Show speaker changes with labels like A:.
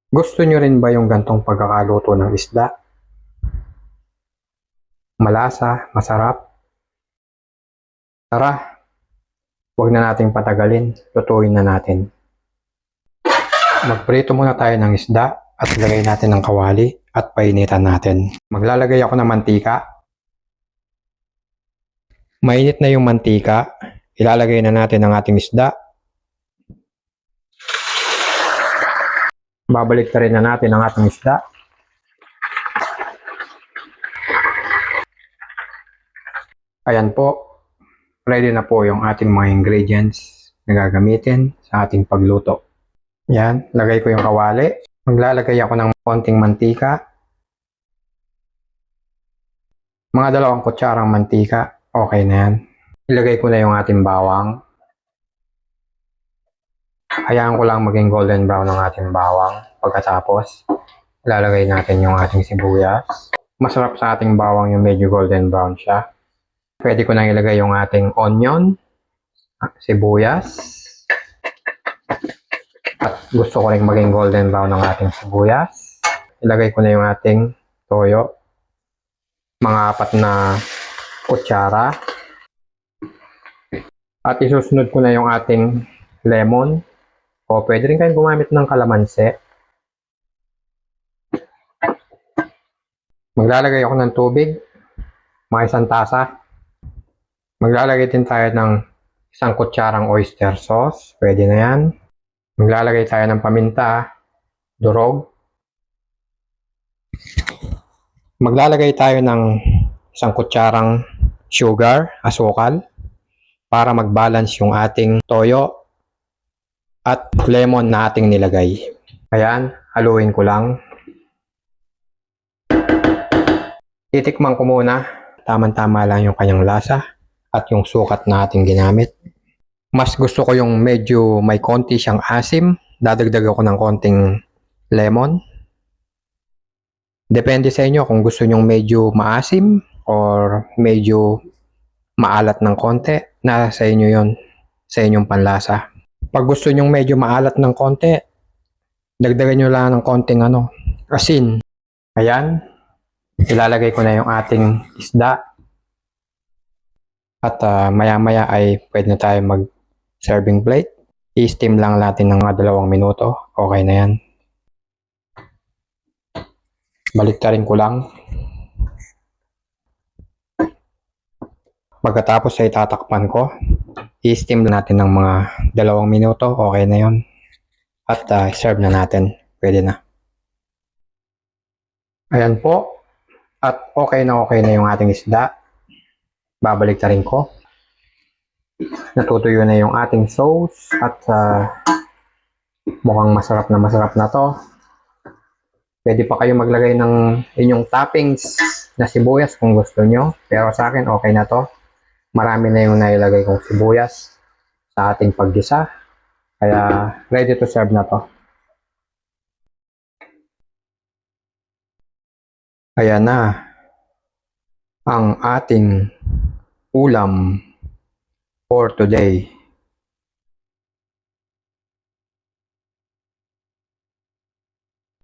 A: Gusto nyo rin ba yung gantong pagkakaluto ng isda? Malasa, masarap? Tara, huwag na nating patagalin, lutuin na natin. Magprito muna tayo ng isda at lagay natin ng kawali at painitan natin. Maglalagay ako ng mantika. Mainit na yung mantika, ilalagay na natin ang ating isda. Babalik rin na natin ang ating isda. Ayan po, ready na po yung ating mga ingredients na gagamitin sa ating pagluto. Yan, lagay ko yung kawali. Maglalagay ako ng konting mantika. Mga 2 kutsarang mantika, okay na yan. Ilagay ko na yung ating bawang. Hayaan ko lang maging golden brown ang ating bawang. Pagkatapos, ilalagay natin yung ating sibuyas. Masarap sa ating bawang yung medyo golden brown siya. Pwede ko na ilagay yung ating onion, sibuyas. At gusto ko rin maging golden brown ang ating sibuyas. Ilagay ko na yung ating toyo. Mga 4 na kutsara. At isusunod ko na yung ating lemon. O pwede rin kayong gumamit ng kalamansi. Maglalagay ako ng tubig. Mga 1 tasa. Maglalagay din tayo ng 1 kutsarang oyster sauce. Pwede na yan. Maglalagay tayo ng paminta, durog. Maglalagay tayo ng 1 kutsarang sugar, asukal, para mag-balance yung ating toyo at lemon na ating nilagay. Ayan, haluin ko lang. Titikman ko muna. Tama-tama lang yung kanyang lasa at yung sukat na ating ginamit. Mas gusto ko yung medyo may konti siyang asim. Dadagdag ako ng konting lemon. Depende sa inyo kung gusto nyong medyo maasim or medyo maalat ng konti. Nasa inyo yon, sa inyong panlasa. Pag gusto nyong medyo maalat ng konti, dagdagan nyo lang ng konting asin. Ayan, ilalagay ko na yung ating isda. At maya-maya ay pwede na tayo mag-serving plate. I-steam lang natin ng mga 2 minuto. Okay na yan. Baliktarin ko lang. Pagkatapos ay tatakpan ko. I-steam natin ng mga 2 minuto. Okay na yon. At serve na natin. Pwede na. Ayan po. At okay na yung ating isda. Babaliktarin ko. Natutuyo na yung ating sauce. At mukhang masarap na to. Pwede pa kayo maglagay ng inyong toppings na sibuyas kung gusto nyo. Pero sa akin okay na to. Marami na yung nailagay kong sibuyas sa ating paggisa. Kaya ready to serve na to. Ayan na ang ating ulam for today.